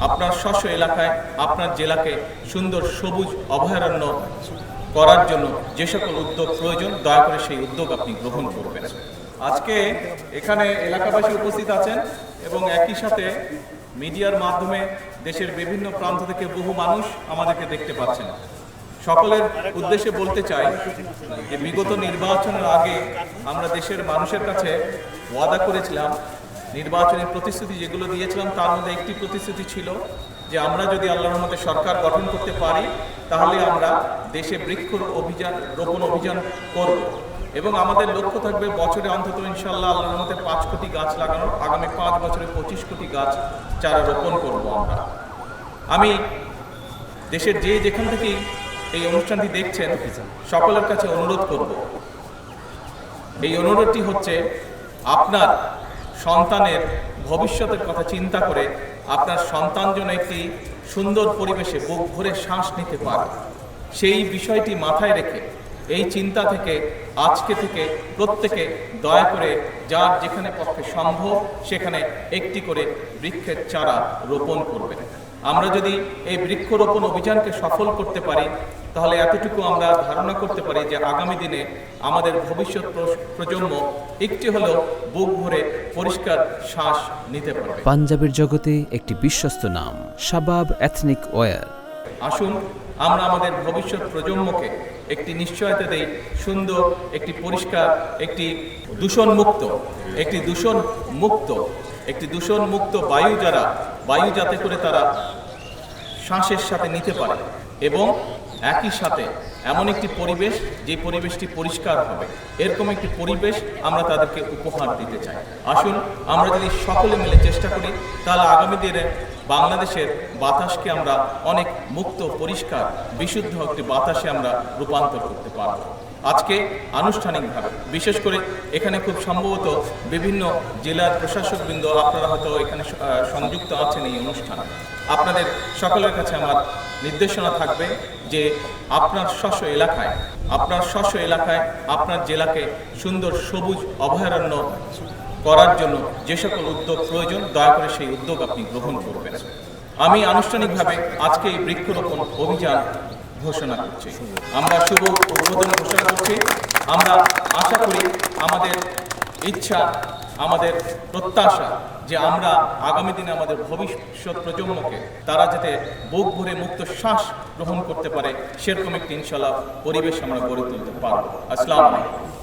আপনার স্ব এলাকায় আপনার জেলাকে সুন্দর সবুজ অভয়ারণ্য করার জন্য যে সকল উদ্যোগ প্রয়োজন দয়া করে সেই উদ্যোগ আপনি গ্রহণ করবেন। আজকে এখানে এলাকাবাসী উপস্থিত আছেন এবং একই সাথে মিডিয়ার মাধ্যমে দেশের বিভিন্ন প্রান্ত থেকে বহু মানুষ আমাদেরকে দেখতে পাচ্ছেন। সকলের উদ্দেশ্যে বলতে চাই যে বিগত নির্বাচনের আগে আমরা দেশের মানুষের কাছে ওয়াদা করেছিলাম, নির্বাচনের প্রতিশ্রুতি যেগুলো দিয়েছিলাম তার মধ্যে একটি প্রতিশ্রুতি ছিল যে আমরা যদি আল্লাহর রহমতে সরকার গঠন করতে পারি তাহলে আমরা দেশে রোপণ অভিযান করব এবং আমাদের লক্ষ্য থাকবে বছরে অন্তত ইনশাআল্লাহ আল্লাহর রহমতে 5 কোটি গাছ লাগানোর। আগামী 5 বছরে 25 কোটি গাছ চারা রোপণ করব আমরা। আমি দেশের যেখান থেকেই এই অনুষ্ঠানটি দেখছেন সকলের কাছে অনুরোধ করব, এই অনুরোধটি হচ্ছে আপনার সন্তানের ভবিষ্যতের কথা চিন্তা করে আপনার সন্তান যেন একটি সুন্দর পরিবেশে বুক ভরে শ্বাস নিতে পারে, সেই বিষয়টি মাথায় রেখে এই চিন্তা থেকে আজকে থেকে প্রত্যেকে দয়া করে যার যেখানে পক্ষে সম্ভব সেখানে একটি করে বৃক্ষের চারা রোপণ করবেন। আমরা যদি এই বৃক্ষরোপণ অভিযানকে সফল করতে পারি তাহলে এতটুকু আমরা ধারণা করতে পারি যে আগামী দিনে আমাদের ভবিষ্যৎ প্রজন্ম একটি হলেও বুক ভরে পরিষ্কার শ্বাস নিতে পারবে। পাঞ্জাবের জগতে একটি বিশ্বস্ত নাম শাবাব এথনিক ওয়্যার। আসুন আমরা আমাদের ভবিষ্যৎ প্রজন্মকে একটি নিশ্চয়তা দেই, সুন্দর একটি পরিষ্কার, একটি দূষণমুক্ত বায়ু যাতে করে তারা শ্বাসের সাথে নিতে পারে এবং একই সাথে এমন একটি পরিবেশ যে পরিবেশটি পরিষ্কার হবে, এরকম একটি পরিবেশ আমরা তাদেরকে উপহার দিতে চাই। আসুন আমরা যদি সকলে মিলে চেষ্টা করি তাহলে আগামী দিনে বাংলাদেশের বাতাসকে আমরা অনেক মুক্ত, পরিষ্কার, বিশুদ্ধ একটি বাতাসে আমরা রূপান্তর করতে পারব। আজকে আনুষ্ঠানিকভাবে বিশেষ করে এখানে খুব সম্ভবত বিভিন্ন জেলার প্রশাসকবৃন্দ আপনারা হয়তো এখানে সংযুক্ত আছেন এই অনুষ্ঠানে। আপনাদের সকলের কাছে আমার নির্দেশনা থাকবে যে আপনার স্ব এলাকায় আপনার জেলাকে সুন্দর সবুজ অভয়ারণ্য করার জন্য যে সকল উদ্যোগ প্রয়োজন দয়া করে সেই উদ্যোগ আপনি গ্রহণ করবেন। আমি আনুষ্ঠানিকভাবে আজকে এই বৃক্ষরোপণ অভিযান ঘোষণা করছি, আমরা শুভ উদ্বোধন ঘোষণা করছি। আমরা আশা করি, আমাদের ইচ্ছা, আমাদের প্রত্যাশা যে আমরা আগামী দিনে আমাদের ভবিষ্যৎ প্রজন্মকে তারা যাতে বুক ভরে মুক্ত শ্বাস গ্রহণ করতে পারে সেরকম একটি ইনশাআল্লাহ পরিবেশ আমরা গড়ে তুলতে পারব। আসসালামু আলাইকুম।